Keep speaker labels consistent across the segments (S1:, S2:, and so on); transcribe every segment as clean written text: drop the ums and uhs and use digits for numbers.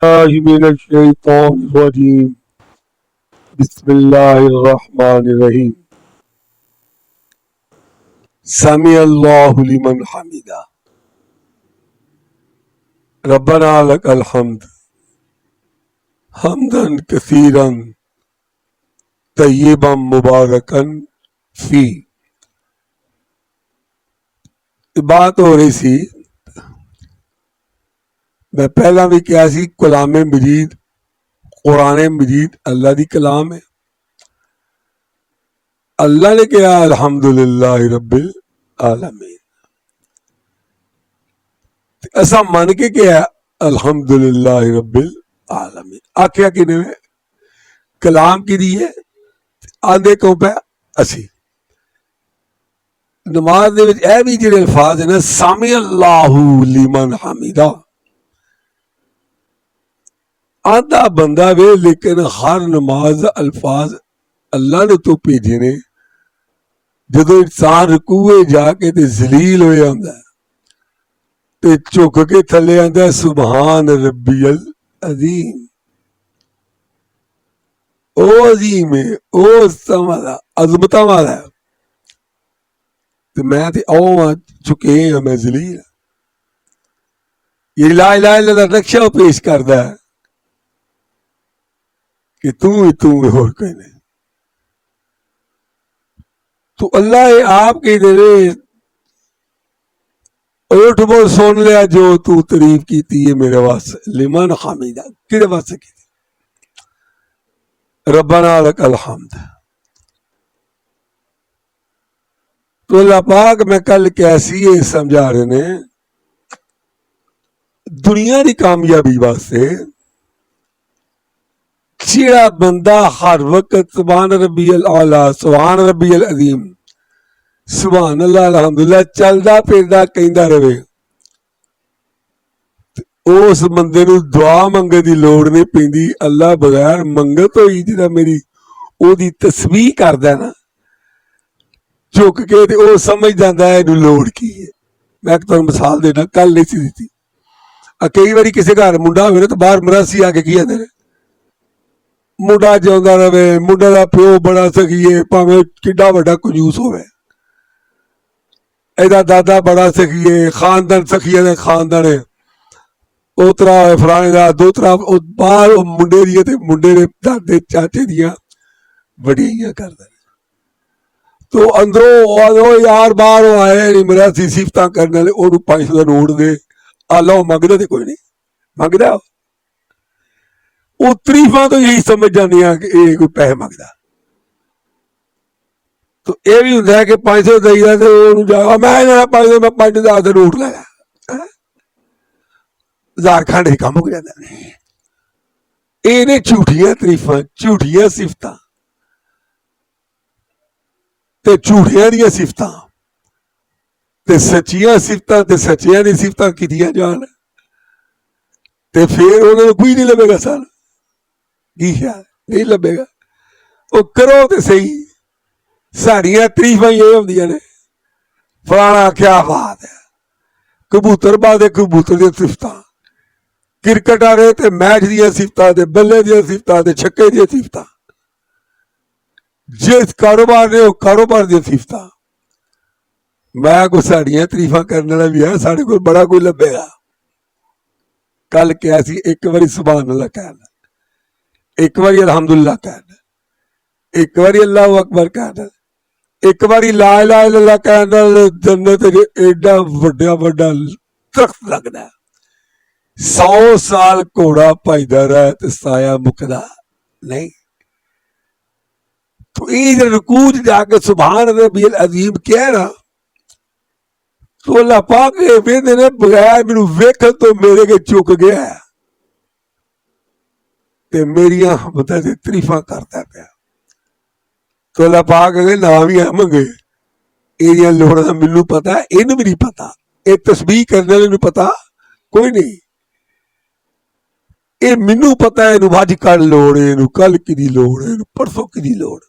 S1: الله من الشيطان الرجيم. بسم الله الرحمن الرحيم. سمع الله لمن حمده. ربنا لك الحمد حمدا كثيرا طيبا مباركا فيه. بات ہو رہی سی، میں پہلا بھی کیا سی، کلام مجید قرآن مجید اللہ دی کلام ہے. اللہ نے کہا الحمدللہ رب العالمین، ایسا من کے کیا الحمدللہ رب العالمین. آخیا کہ کلام کی دی ہے، آدھے کیوں پہ اسی نماز دے وچ اے بھی جڑے الفاظ ہیں نا، سامع اللہ لمن حمیدہ، آدھا بندہ وے لیکن ہر نماز الفاظ اللہ نے تو بھیجے نے. جدو انسان رکوع جا کے تے ذلیل ہویا ہوندا ہے تے جھک کے تھلے آندا ہے سبحان ربی العظیم. او عظیم ہے، او عظمتاں والا ہے، تے میں تے او چکے ہاں، میں ذلیل ہاں. یہ لا الہ الا اللہ دا نقشہ پیش کردا ہے کہ تو ہی اور کوئی نہیں. تو اللہ آپ کے دے اٹھ بول سن لیا جو تو تعریف کیتی ہے میرے واسطے، لمن حمیدہ کدے واسطے کی ربنا لک الحمد. تو اللہ پاک میں کل کیسی ہے سمجھا رہے نے، دنیا کی کامیابی واسطے جیڑا بندہ ہر وقت سبحان ربی الاعلی، سبحان ربی العظیم، سبحان اللہ الحمدللہ چلدا پھردا کہندا رہے، اس بندے نو دعا منگے دی لوڑ نہیں پیندی. اللہ بغیر منگت ہوئی جہاں میری او دی تسبیح کردا نا چک کے تے او سمجھ جاندا ہے اینو لوڑ کی ہے. میں ایک تمہیں مثال دینا، کل نہیں سی دیتی. کئی باری کسی گھر منڈا ہوئے نا تو باہر مراسی آ کے کی آدھے منڈا جاؤندا رہے، منڈا دا پیو بڑا سخیے پاویں کڈا وڈا کنجوس ہوئے، ایدا دادا بڑا سخیے، خاندان سخیے دے خاندان ہے، اوترا فلانے دا دوترا باہر منڈے دیے تے منڈے دے دادے چاچے دیاں وڈیاں کردا. تو اندروں یار باہر آئے مراسی صفتاں کرنے والے، انہوں 500 کا نوٹ دے آلہ منگدا تے کوئی نہیں منگدا. وہ تریفاں تو یہی سمجھ جاندی کہ یہ کوئی پیسے منگدا. تو یہ بھی ہوندا ہے کہ 500 دئی دا تے انہوں جا میں 500 میں 5000 دا نوٹ لایا، 1000 کھانڈے کام ہو جاتا ہے. یہ نے جھوٹیاں تریفاں، جھوٹیاں صفتاں تے جھوٹیاں دیاں صفتاں تے سچیاں صفتاں تے سچیاں دی صفتاں کیتیاں جان تے پھر انہوں نے کوئی نہیں لبے گا. سال کی خیال نہیں لبے گا. وہ کرو تے صحیح. ساڑیاں تریفاں یہ ہوندیاں نے، فلانا کیا بات ہے، کبوتر بازے کبوتر دیاں صفتاں، کرکٹ آ رہے تے میچ دیاں صفتاں تے بلے دیاں صفتاں تے چھکے دیاں صفتاں، جس کاروبار نے وہ کاروبار دیاں صفتاں. میں کو ساڑیاں تریفاں کرنے والا بھی ہے، ساڑے کو بڑا کوئی لبے گا. کل کیا سی، ایک باری سبحان اللہ کہنا، ایک باری الحمدللہ کہنا، ایک باری اللہ اکبر کہنا، ایک باری لا الہ الا اللہ کہنا، جنت ایڈا وڈا وڈا درخت لگنا ہے. 100 سال گھوڑا پائیدا رہے تے سایہ مکدا نہیں. تو یہ رکوع جا کے سبحان ربی العظیم کہہ رہا تو اللہ پاک ویندے نے بغیر مینوں ویکھن تو میرے کے چک گیا تے میریاں حمداں دی تعریفاں کردا پیا. تو اللہ پاک اگے نام ہی منگے، یہ لوڑاں مینوں پتا ہے، اینوں بھی نہیں پتا. یہ تسبیح کرنے والے نوں پتا کوئی نہیں. یہ مینوں پتا ہے اینوں اج کل لوڑ ہے، اینوں کل کدی لوڑ ہے، اینوں پرسوں کدی لوڑ،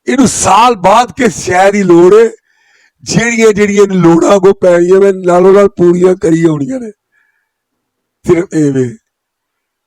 S1: اینوں سال بعد کے شہر ہی لوڑ ہے. جیڑیاں لوڑاں کو پینیاں میں نالوں نال پوریاں کری ہونیاں نے. صرف ایویں